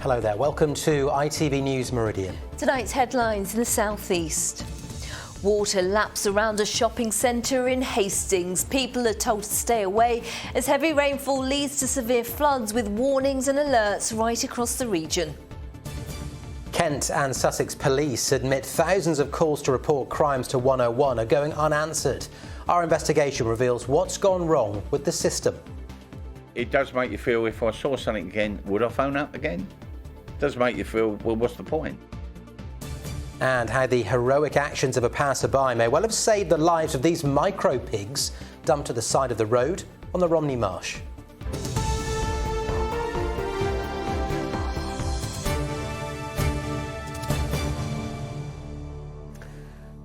Hello there, welcome to ITV News Meridian. Tonight's headlines in the southeast. Water laps around a shopping centre in Hastings. People are told to stay away as heavy rainfall leads to severe floods with warnings and alerts right across the region. Kent and Sussex police admit thousands of calls to report crimes to 101 are going unanswered. Our investigation reveals what's gone wrong with the system. It does make you feel, if I saw something again, would I phone up again? It does make you feel, well, what's the point? And how the heroic actions of a passerby may well have saved the lives of these micro pigs dumped at the side of the road on the Romney Marsh.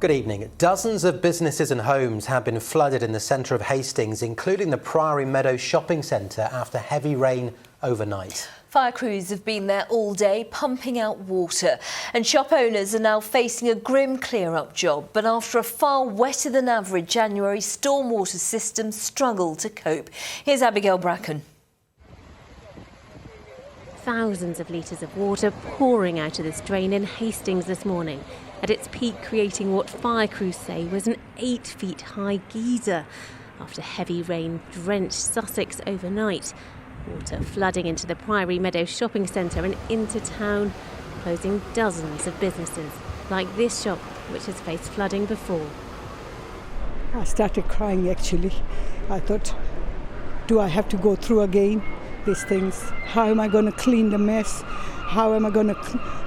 Good evening. Dozens of businesses and homes have been flooded in the centre of Hastings, including the Priory Meadows shopping centre after heavy rain overnight. Fire crews have been there all day pumping out water, and shop owners are now facing a grim clear-up job. But after a far wetter than average January, stormwater systems struggle to cope. Here's Abigail Bracken. Thousands of litres of water pouring out of this drain in Hastings this morning, at its peak creating what fire crews say was an 8-feet-high geyser after heavy rain drenched Sussex overnight. Water flooding into the Priory Meadows shopping centre and into town, closing dozens of businesses, like this shop, which has faced flooding before. I started crying actually. I thought, do I have to go through again these things? How am I going to clean the mess? How am I going to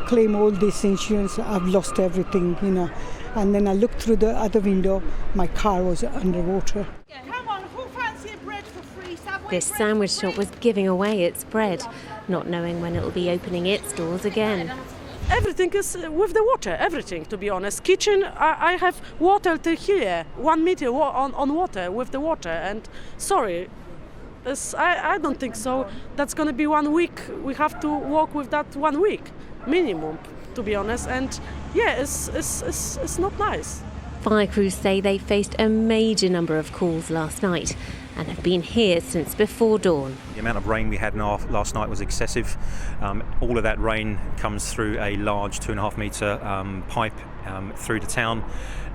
claim all this insurance? I've lost everything, you know. And then I looked through the other window, my car was underwater. Come on, who fancy a bread for free? This sandwich shop was giving away its bread, not knowing when it'll be opening its doors again. Everything is with the water, everything, to be honest. Kitchen, I have water till here, 1 meter on water with the water, and sorry. I don't think so. That's going to be 1 week. We have to work with that 1 week minimum, to be honest. And yeah, it's not nice. Fire crews say they faced a major number of calls last night and have been here since before dawn. The amount of rain we had last night was excessive. All of that rain comes through a large 2.5 metre pipe through the town,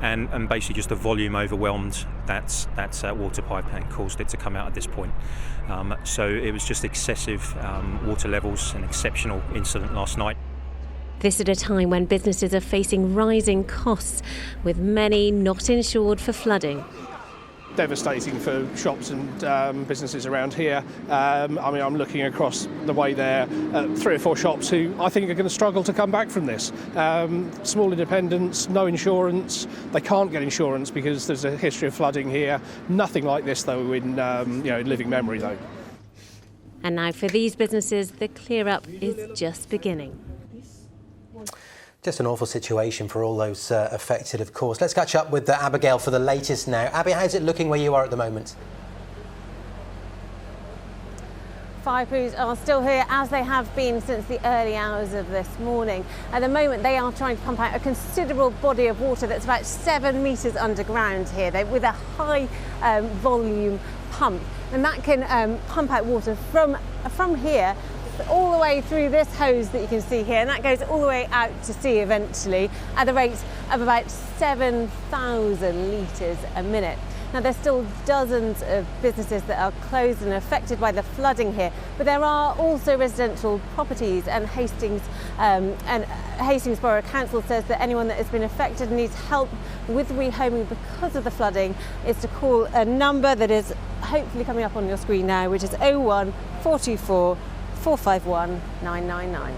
and basically just the volume overwhelmed that water pipe and caused it to come out at this point. So it was just excessive water levels, an exceptional incident last night. This at a time when businesses are facing rising costs, with many not insured for flooding. Devastating for shops and businesses around here. I mean, I'm looking across the way there at 3 or 4 shops who I think are going to struggle to come back from this. Small independents, no insurance. They can't get insurance because there's a history of flooding here. Nothing like this, though, in living memory, though. And now for these businesses, the clear-up is just beginning. Just an awful situation for all those affected, of course. Let's catch up with Abigail for the latest now. Abby, how's it looking where you are at the moment? Fire crews are still here, as they have been since the early hours of this morning. At the moment, they are trying to pump out a considerable body of water that's about 7 metres underground here, with a high volume pump. And that can pump out water from here all the way through this hose that you can see here, and that goes all the way out to sea eventually at a rate of about 7,000 litres a minute. Now, there's still dozens of businesses that are closed and affected by the flooding here, but there are also residential properties, and Hastings Borough Council says that anyone that has been affected and needs help with rehoming because of the flooding is to call a number that is hopefully coming up on your screen now, which is 01 424 451 999.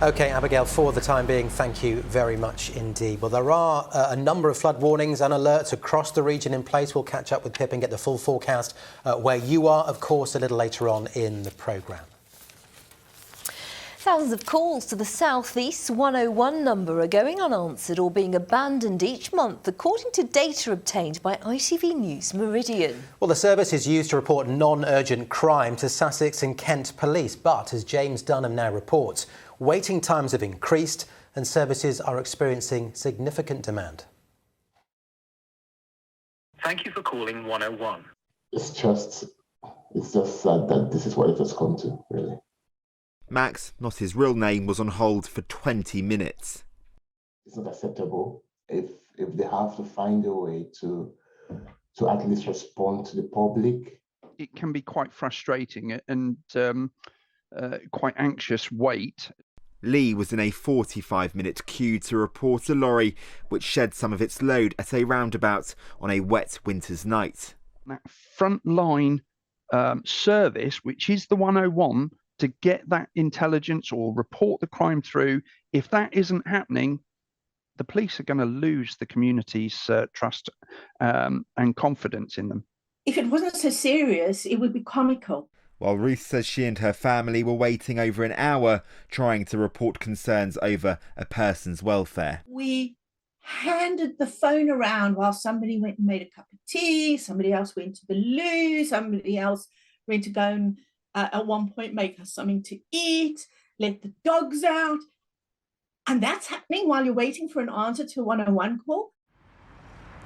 OK, Abigail, for the time being, thank you very much indeed. Well, there are a number of flood warnings and alerts across the region in place. We'll catch up with Pip and get the full forecast where you are, of course, a little later on in the programme. Thousands of calls to the South East 101 number are going unanswered or being abandoned each month, according to data obtained by ITV News Meridian. Well, the service is used to report non-urgent crime to Sussex and Kent police, but as James Dunham now reports, waiting times have increased and services are experiencing significant demand. Thank you for calling 101. It's just sad that this is what it has come to, really. Max, not his real name, was on hold for 20 minutes. It's not acceptable if they have to find a way to at least respond to the public. It can be quite frustrating and quite anxious wait. Lee was in a 45-minute queue to report a lorry which shed some of its load at a roundabout on a wet winter's night. That front line service, which is the 101, to get that intelligence or report the crime through, if that isn't happening, the police are going to lose the community's trust and confidence in them. If it wasn't so serious, it would be comical. While Ruth says she and her family were waiting over an hour trying to report concerns over a person's welfare. We handed the phone around while somebody went and made a cup of tea, somebody else went to the loo, somebody else went to go and at one point make us something to eat, let the dogs out. And that's happening while you're waiting for an answer to a 101 call.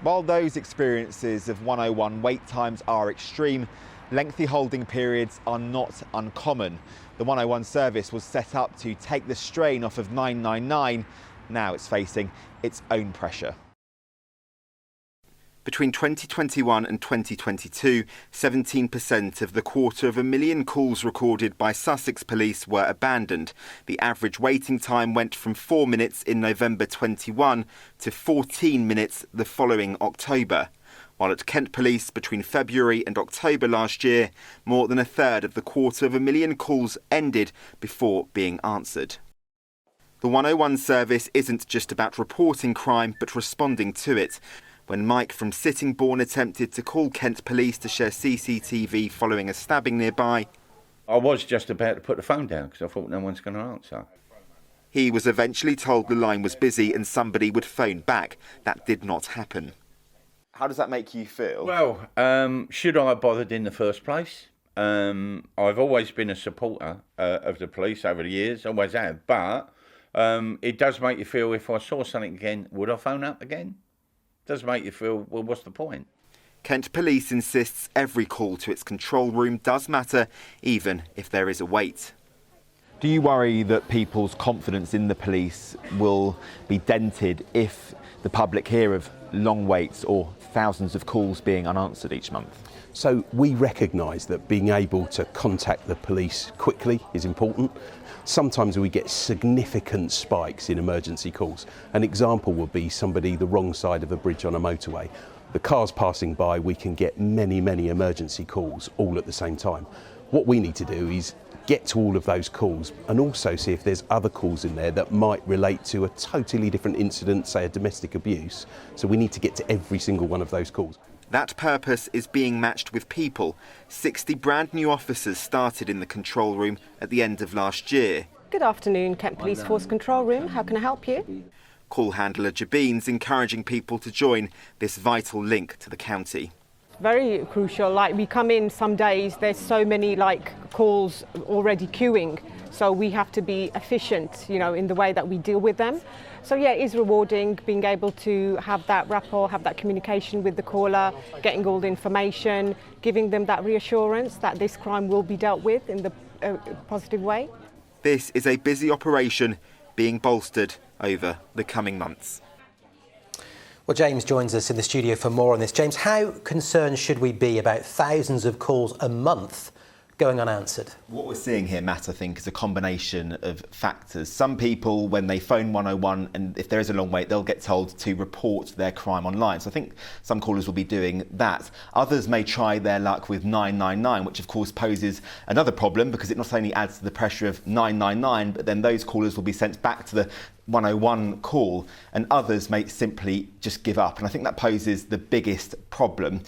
While those experiences of 101 wait times are extreme, lengthy holding periods are not uncommon. The 101 service was set up to take the strain off of 999. Now it's facing its own pressure. Between 2021 and 2022, 17% of the 250,000 calls recorded by Sussex Police were abandoned. The average waiting time went from 4 minutes in November 21 to 14 minutes the following October. While at Kent Police, between February and October last year, more than a third of the 250,000 calls ended before being answered. The 101 service isn't just about reporting crime, but responding to it. When Mike from Sittingbourne attempted to call Kent Police to share CCTV following a stabbing nearby, I was just about to put the phone down because I thought no one's going to answer. He was eventually told the line was busy and somebody would phone back. That did not happen. How does that make you feel? Well, should I have bothered in the first place? I've always been a supporter of the police over the years, always have, but it does make you feel, if I saw something again, would I phone up again? It does make you feel, well, what's the point? Kent Police insists every call to its control room does matter, even if there is a wait. Do you worry that people's confidence in the police will be dented if the public hear of long waits or thousands of calls being unanswered each month? So we recognise that being able to contact the police quickly is important. Sometimes we get significant spikes in emergency calls. An example would be somebody the wrong side of a bridge on a motorway. The cars passing by, we can get many, many emergency calls all at the same time. What we need to do is get to all of those calls and also see if there's other calls in there that might relate to a totally different incident, say a domestic abuse. So we need to get to every single one of those calls. That purpose is being matched with people. 60 brand new officers started in the control room at the end of last year. Good afternoon, Kent Police Force Control Room. How can I help you? Call handler Jabeen's encouraging people to join this vital link to the county. Very crucial. Like, we come in some days, there's so many calls already queuing. So we have to be efficient, in the way that we deal with them. So yeah, it is rewarding being able to have that rapport, have that communication with the caller, getting all the information, giving them that reassurance that this crime will be dealt with in the positive way. This is a busy operation being bolstered over the coming months. Well, James joins us in the studio for more on this. James, how concerned should we be about thousands of calls a month going unanswered? What we're seeing here, Matt, I think, is a combination of factors. Some people, when they phone 101, and if there is a long wait, they'll get told to report their crime online. So I think some callers will be doing that. Others may try their luck with 999, which of course poses another problem because it not only adds to the pressure of 999, but then those callers will be sent back to the 101 call, and others may simply just give up. And I think that poses the biggest problem.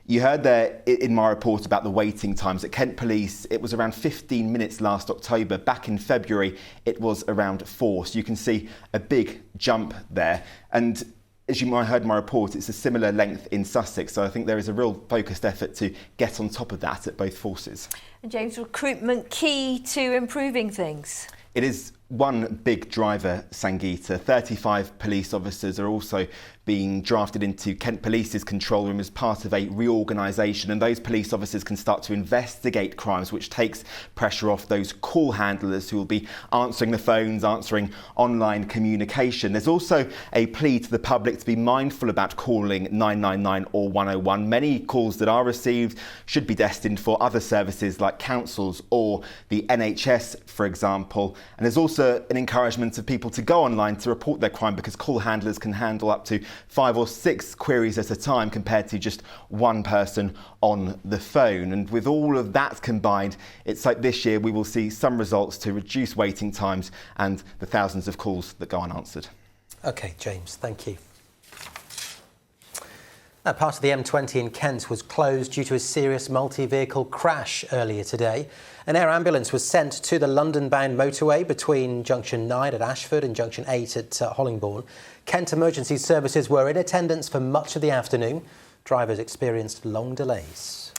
You heard there in my report about the waiting times. At Kent Police, it was around 15 minutes last October. Back in February, it was around 4. So you can see a big jump there. And as you might have heard in my report, it's a similar length in Sussex. So I think there is a real focused effort to get on top of that at both forces. And James, recruitment key to improving things? It is one big driver, Sangeeta. 35 police officers are also being drafted into Kent Police's control room as part of a reorganisation, and those police officers can start to investigate crimes, which takes pressure off those call handlers who will be answering the phones, answering online communication. There's also a plea to the public to be mindful about calling 999 or 101. Many calls that are received should be destined for other services like councils or the NHS, for example. And there's also an encouragement of people to go online to report their crime, because call handlers can handle up to 5 or 6 queries at a time compared to just one person on the phone. And with all of that combined, it's like this year we will see some results to reduce waiting times and the thousands of calls that go unanswered. OK, James, thank you. Now, part of the M20 in Kent was closed due to a serious multi-vehicle crash earlier today. An air ambulance was sent to the London-bound motorway between Junction 9 at Ashford and Junction 8 at Hollingbourne. Kent Emergency Services were in attendance for much of the afternoon. Drivers experienced long delays.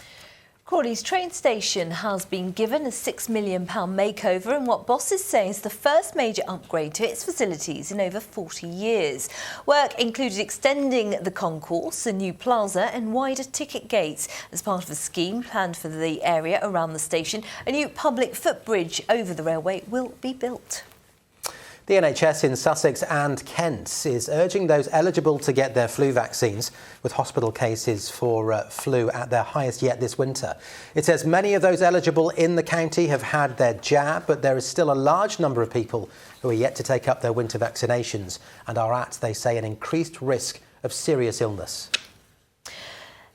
Crawley's train station has been given a £6 million makeover in what bosses say is the first major upgrade to its facilities in over 40 years. Work included extending the concourse, a new plaza and wider ticket gates. As part of a scheme planned for the area around the station, a new public footbridge over the railway will be built. The NHS in Sussex and Kent is urging those eligible to get their flu vaccines, with hospital cases for flu at their highest yet this winter. It says many of those eligible in the county have had their jab, but there is still a large number of people who are yet to take up their winter vaccinations and are at, they say, an increased risk of serious illness.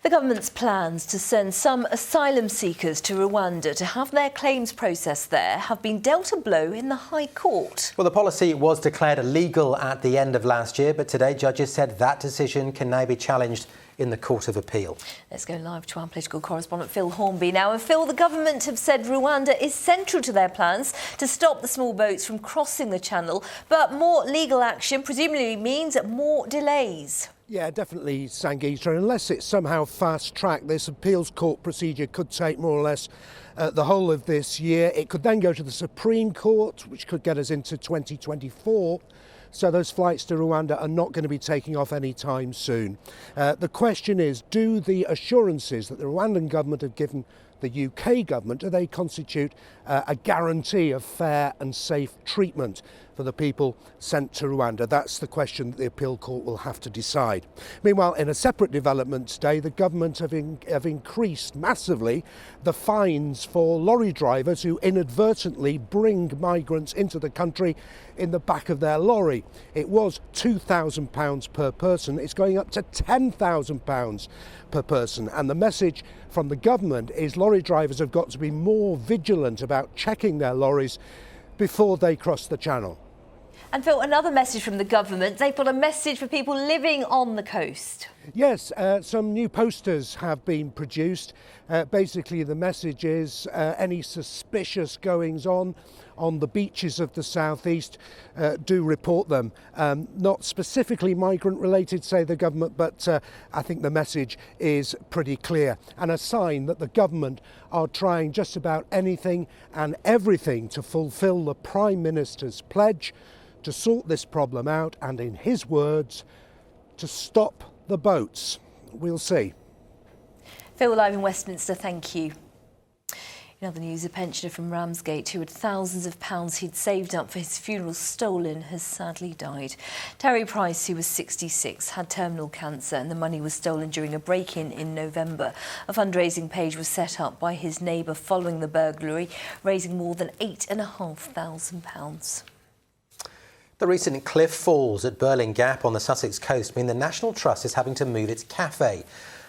The government's plans to send some asylum seekers to Rwanda to have their claims processed there have been dealt a blow in the High Court. Well, the policy was declared illegal at the end of last year, but today judges said that decision can now be challenged in the Court of Appeal. Let's go live to our political correspondent Phil Hornby now. And Phil, the government have said Rwanda is central to their plans to stop the small boats from crossing the channel, but more legal action presumably means more delays. Yeah, definitely, Sangeeta. Unless it's somehow fast-tracked, this appeals court procedure could take more or less the whole of this year. It could then go to the Supreme Court, which could get us into 2024. So those flights to Rwanda are not going to be taking off anytime soon. The question is, do the assurances that the Rwandan government have given the UK government, do they constitute a guarantee of fair and safe treatment for the people sent to Rwanda? That's the question that the appeal court will have to decide. Meanwhile, in a separate development today, the government have increased massively the fines for lorry drivers who inadvertently bring migrants into the country in the back of their lorry. It was £2,000 per person. It's going up to £10,000 per person. And the message from the government is lorry drivers have got to be more vigilant about checking their lorries before they cross the channel. And Phil, another message from the government. They've got a message for people living on the coast. Yes, some new posters have been produced. Basically, the message is any suspicious goings-on the beaches of the southeast, do report them. Not specifically migrant-related, say the government, but I think the message is pretty clear, and a sign that the government are trying just about anything and everything to fulfil the Prime Minister's pledge to sort this problem out and, in his words, to stop the boats. We'll see. Phil, live in Westminster, thank you. In other news, a pensioner from Ramsgate who had thousands of pounds he'd saved up for his funeral stolen has sadly died. Terry Price, who was 66, had terminal cancer and the money was stolen during a break-in in November. A fundraising page was set up by his neighbour following the burglary, raising more than £8,500. The recent cliff falls at Burling Gap on the Sussex coast mean the National Trust is having to move its cafe.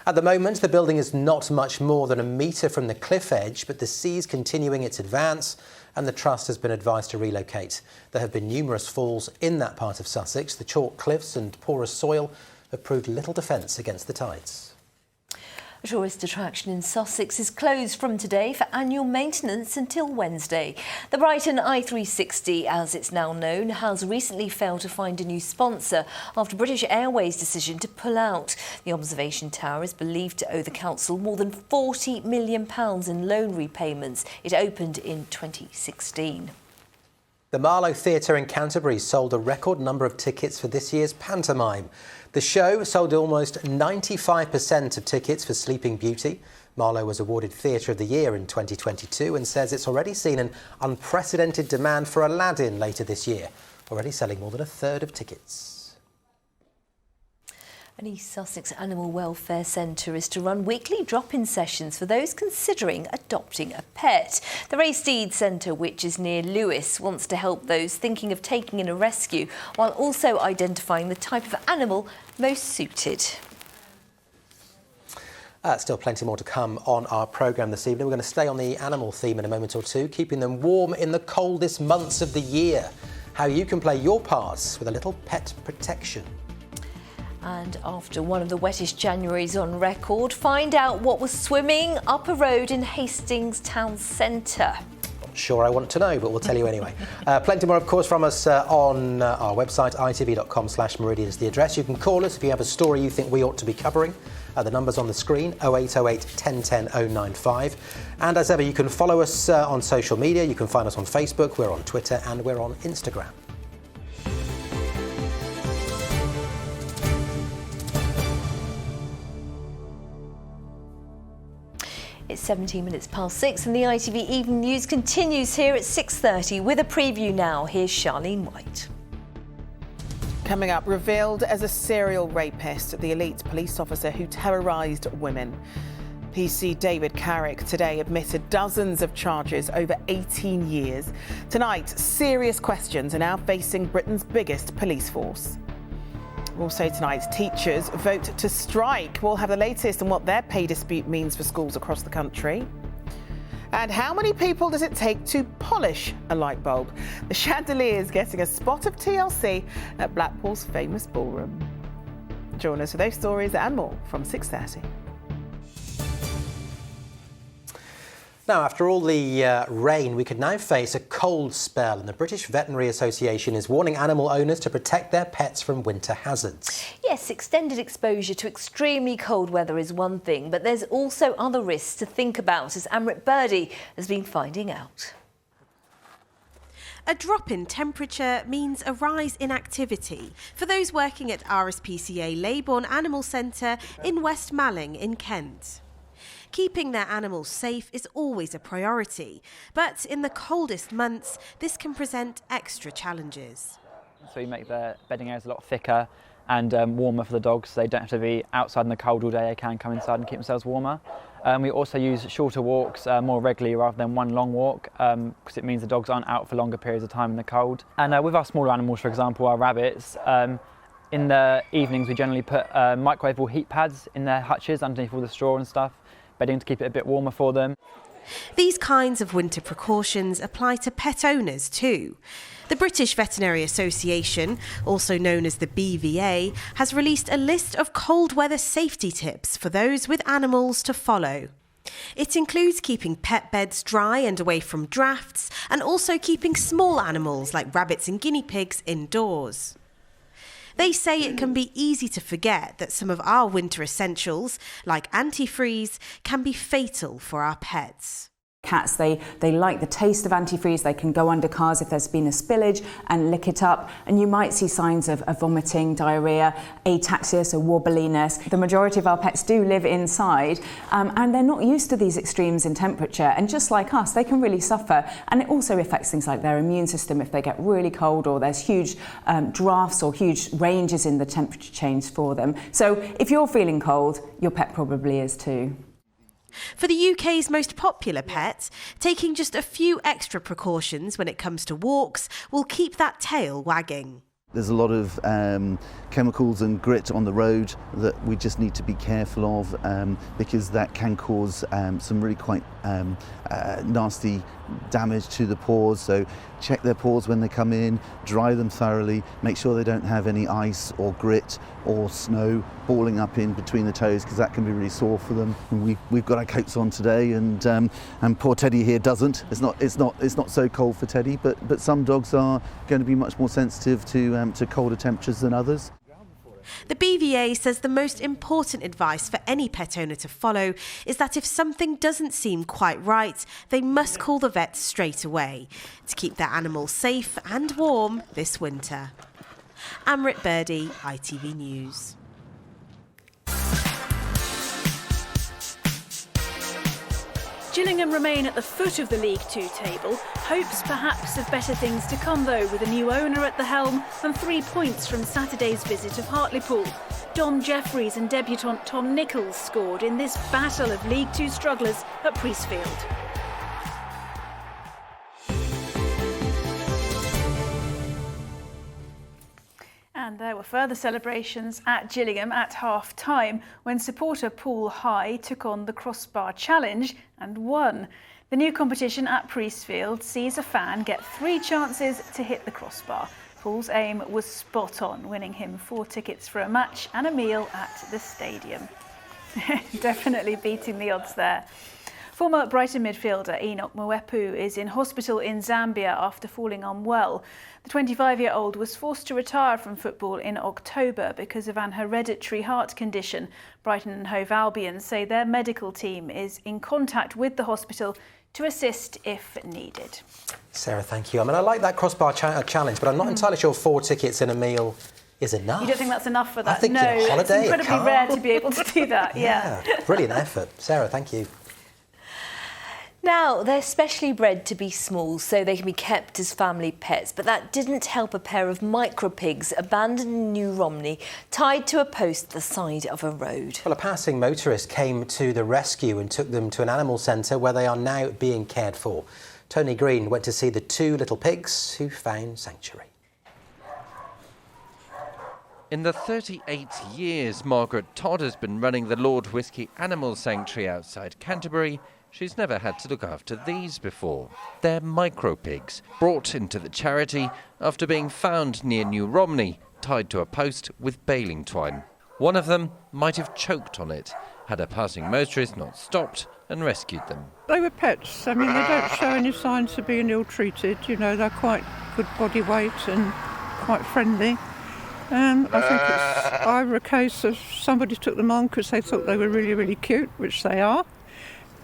At the moment, the building is not much more than a metre from the cliff edge, but the sea is continuing its advance and the Trust has been advised to relocate. There have been numerous falls in that part of Sussex. The chalk cliffs and porous soil have proved little defence against the tides. A tourist attraction in Sussex is closed from today for annual maintenance until Wednesday. The Brighton I360, as it's now known, has recently failed to find a new sponsor after British Airways' decision to pull out. The observation tower is believed to owe the council more than £40 million in loan repayments. It opened in 2016. The Marlow Theatre in Canterbury sold a record number of tickets for this year's pantomime. The show sold almost 95% of tickets for Sleeping Beauty. Marlow was awarded Theatre of the Year in 2022 and says it's already seen an unprecedented demand for Aladdin later this year, already selling more than a third of tickets. An East Sussex Animal Welfare Centre is to run weekly drop-in sessions for those considering adopting a pet. The Ray Steed Centre, which is near Lewes, wants to help those thinking of taking in a rescue while also identifying the type of animal most suited. Still plenty more to come on our programme this evening. We're going to stay on the animal theme in a moment or two, keeping them warm in the coldest months of the year. How you can play your part with a little pet protection. And after one of the wettest Januaries on record, find out what was swimming up a road in Hastings town centre. Not sure I want to know, but we'll tell you anyway. Plenty more, of course, from us on our website. itv.com/Meridian is the address. You can call us if you have a story you think we ought to be covering. The number's on the screen, 0808 1010 095. And as ever, you can follow us on social media. You can find us on Facebook, we're on Twitter, and we're on Instagram. It's 17 minutes past 6 and the ITV Evening News continues here at 6:30 with a preview now. Here's Charlene White. Coming up, revealed as a serial rapist, the elite police officer who terrorised women. PC David Carrick today admitted dozens of charges over 18 years. Tonight, serious questions are now facing Britain's biggest police force. Also tonight, teachers vote to strike. We'll have the latest on what their pay dispute means for schools across the country. And how many people does it take to polish a light bulb? The chandelier is getting a spot of TLC at Blackpool's famous ballroom. Join us for those stories and more from 6:30. Now, after all the rain, we could now face a cold spell, and the British Veterinary Association is warning animal owners to protect their pets from winter hazards. Yes, extended exposure to extremely cold weather is one thing, but there's also other risks to think about, as Amrit Birdie has been finding out. A drop in temperature means a rise in activity for those working at RSPCA Leybourne Animal Centre in West Malling in Kent. Keeping their animals safe is always a priority, but in the coldest months, this can present extra challenges. So we make the bedding areas a lot thicker and warmer for the dogs, so they don't have to be outside in the cold all day. They can come inside and keep themselves warmer. We also use shorter walks more regularly rather than one long walk, because it means the dogs aren't out for longer periods of time in the cold. And with our smaller animals, for example, our rabbits, in the evenings we generally put microwavable heat pads in their hutches underneath all the straw and stuff, bedding to keep it a bit warmer for them. These kinds of winter precautions apply to pet owners too. The British Veterinary Association, also known as the BVA, has released a list of cold weather safety tips for those with animals to follow. It includes keeping pet beds dry and away from drafts, and also keeping small animals like rabbits and guinea pigs indoors. They say it can be easy to forget that some of our winter essentials, like antifreeze, can be fatal for our pets. Cats, they like the taste of antifreeze. They can go under cars if there's been a spillage and lick it up. And you might see signs of vomiting, diarrhea, ataxia, so wobbliness. The majority of our pets do live inside and they're not used to these extremes in temperature. And just like us, they can really suffer. And it also affects things like their immune system if they get really cold or there's huge drafts or huge ranges in the temperature change for them. So if you're feeling cold, your pet probably is too. For the UK's most popular pet, taking just a few extra precautions when it comes to walks will keep that tail wagging. There's a lot of chemicals and grit on the road that we just need to be careful of because that can cause some really quite nasty damage to the paws. So check their paws when they come in, dry them thoroughly, make sure they don't have any ice or grit or snow balling up in between the toes because that can be really sore for them. And we've got our coats on today and poor Teddy here doesn't. It's not so cold for Teddy, but some dogs are going to be much more sensitive to colder temperatures than others. The BVA says the most important advice for any pet owner to follow is that if something doesn't seem quite right, they must call the vet straight away to keep their animals safe and warm this winter. Amrit Birdie, ITV News. Gillingham remain at the foot of the League Two table. Hopes perhaps of better things to come though, with a new owner at the helm and 3 points from Saturday's visit of Hartlepool. Dom Jeffries and debutant Tom Nichols scored in this battle of League Two strugglers at Priestfield. And there were further celebrations at Gillingham at half-time when supporter Paul High took on the Crossbar Challenge and won. The new competition at Priestfield sees a fan get 3 chances to hit the crossbar. Paul's aim was spot on, winning him 4 tickets for a match and a meal at the stadium. Definitely beating the odds there. Former Brighton midfielder Enoch Mwepu is in hospital in Zambia after falling unwell. The 25-year-old was forced to retire from football in October because of an hereditary heart condition. Brighton and Hove Albion say their medical team is in contact with the hospital to assist if needed. Sarah, thank you. I mean, I like that crossbar challenge, but I'm not entirely sure 4 tickets and a meal is enough. You don't think that's enough for that? I think no, a holiday, it's incredibly rare to be able to do that. Yeah, brilliant effort. Sarah, thank you. Now, they're specially bred to be small so they can be kept as family pets, but that didn't help a pair of micro pigs abandoned in New Romney, tied to a post at the side of a road. Well, a passing motorist came to the rescue and took them to an animal centre where they are now being cared for. Tony Green went to see the 2 little pigs who found sanctuary. In the 38 years Margaret Todd has been running the Lord Whisky Animal Sanctuary outside Canterbury, she's never had to look after these before. They're micro pigs, brought into the charity after being found near New Romney, tied to a post with baling twine. One of them might have choked on it, had a passing motorist not stopped and rescued them. They were pets. I mean, they don't show any signs of being ill-treated. You know, they're quite good body weight and quite friendly. And I think it's either a case of somebody took them on because they thought they were really, really cute, which they are,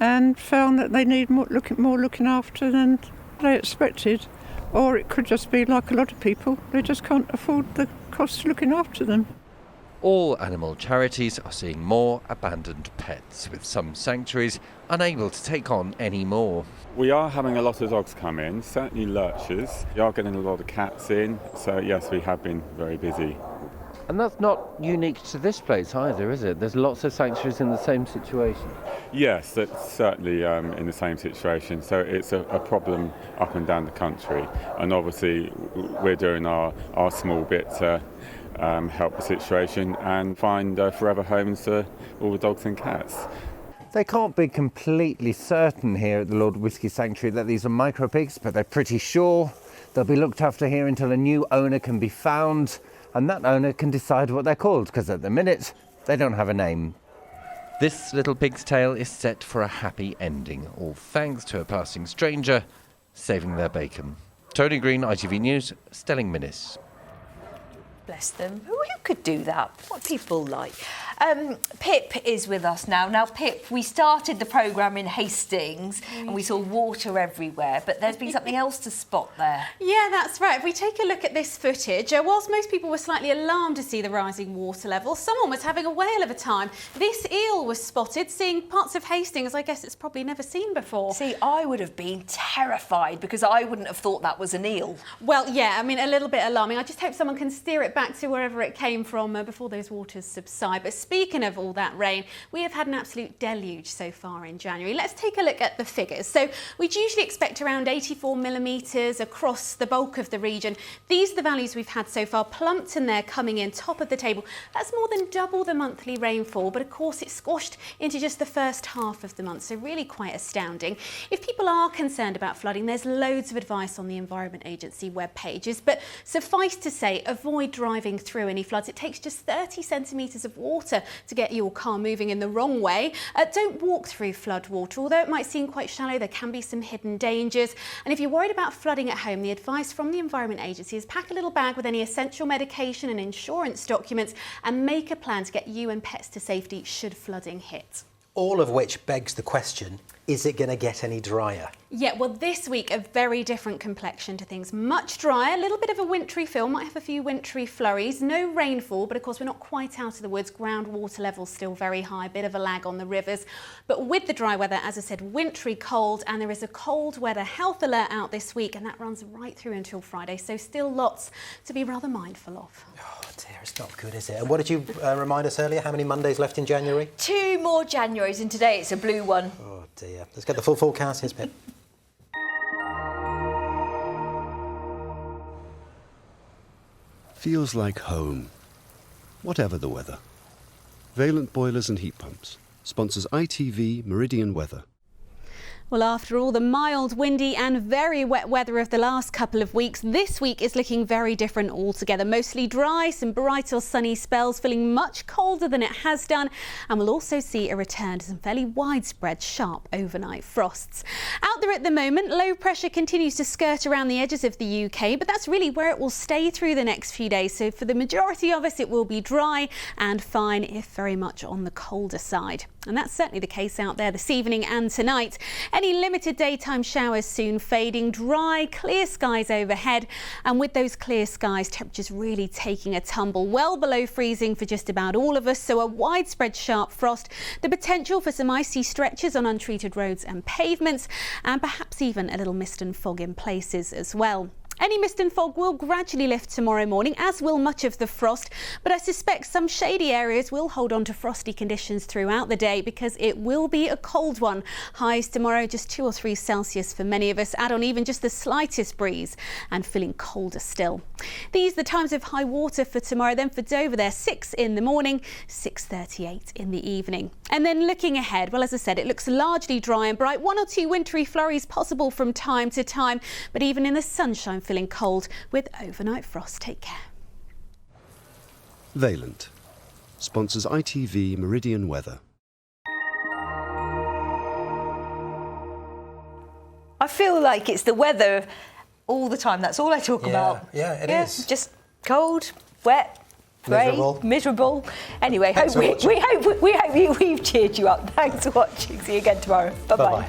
and found that they need more looking after than they expected. Or it could just be like a lot of people, they just can't afford the cost of looking after them. All animal charities are seeing more abandoned pets, with some sanctuaries unable to take on any more. We are having a lot of dogs come in, certainly lurchers. We are getting a lot of cats in, so yes, we have been very busy. And that's not unique to this place either, is it? There's lots of sanctuaries in the same situation. Yes, it's certainly in the same situation. So it's a problem up and down the country. And obviously we're doing our small bit to help the situation and find forever homes for all the dogs and cats. They can't be completely certain here at the Lord Whisky Sanctuary that these are micro pigs, but they're pretty sure they'll be looked after here until a new owner can be found. And that owner can decide what they're called, because at the minute, they don't have a name. This little pig's tale is set for a happy ending, all thanks to a passing stranger saving their bacon. Tony Green, ITV News, Stelling Minnis. Bless them. Who could do that? What people like. Pip is with us now. Now, Pip, we started the programme in Hastings and we saw water everywhere, but there's been something else to spot there. Yeah, that's right. If we take a look at this footage, whilst most people were slightly alarmed to see the rising water level, someone was having a whale of a time. This eel was spotted seeing parts of Hastings I guess it's probably never seen before. See, I would have been terrified because I wouldn't have thought that was an eel. Well, yeah, I mean, a little bit alarming. I just hope someone can steer it back to wherever it came from before those waters subside. But speaking of all that rain, we have had an absolute deluge so far in January. Let's take a look at the figures. So we'd usually expect around 84 millimetres across the bulk of the region. These are the values we've had so far. Plumpton there coming in top of the table. That's more than double the monthly rainfall, but of course it's squashed into just the first half of the month, so really quite astounding. If people are concerned about flooding, there's loads of advice on the Environment Agency web pages, but suffice to say, avoid driving through any floods. It takes just 30 centimetres of water better to get your car moving in the wrong way. Don't walk through floodwater. Although it might seem quite shallow, there can be some hidden dangers. And if you're worried about flooding at home, the advice from the Environment Agency is pack a little bag with any essential medication and insurance documents and make a plan to get you and pets to safety should flooding hit. All of which begs the question, is it going to get any drier? Yeah, well, this week, a very different complexion to things. Much drier, a little bit of a wintry feel, might have a few wintry flurries, no rainfall, but of course we're not quite out of the woods. Groundwater levels still very high, a bit of a lag on the rivers. But with the dry weather, as I said, wintry cold, and there is a cold weather health alert out this week, and that runs right through until Friday, so still lots to be rather mindful of. Oh dear, it's not good, is it? And what did you remind us earlier? How many Mondays left in January? 2 more Januaries, and today it's a blue one. Oh dear. Let's get the full forecast. Here's Pip. Feels like home, whatever the weather. Valent Boilers and Heat Pumps sponsors ITV Meridian Weather. Well, after all the mild, windy and very wet weather of the last couple of weeks, this week is looking very different altogether. Mostly dry, some bright or sunny spells, feeling much colder than it has done. And we'll also see a return to some fairly widespread sharp overnight frosts. Out there at the moment, low pressure continues to skirt around the edges of the UK, but that's really where it will stay through the next few days. So for the majority of us, it will be dry and fine, if very much on the colder side. And that's certainly the case out there this evening and tonight. Any limited daytime showers soon fading, dry, clear skies overhead. And with those clear skies, temperatures really taking a tumble, well below freezing for just about all of us. So a widespread sharp frost, the potential for some icy stretches on untreated roads and pavements, and perhaps even a little mist and fog in places as well. Any mist and fog will gradually lift tomorrow morning, as will much of the frost, but I suspect some shady areas will hold on to frosty conditions throughout the day because it will be a cold one. Highs tomorrow just 2 or 3 Celsius for many of us, add on even just the slightest breeze and feeling colder still. These are the times of high water for tomorrow. Then for Dover, they're 6 in the morning, 6:38 in the evening. And then looking ahead, well, as I said, it looks largely dry and bright. 1 or 2 wintry flurries possible from time to time, but even in the sunshine, feeling cold with overnight frost. Take care. Valent sponsors ITV Meridian Weather. I feel like it's the weather all the time. That's all I talk about. Yeah, it is. Just cold, wet, grey, miserable. Anyway, we've cheered you up. Thanks for watching. See you again tomorrow. Bye-bye.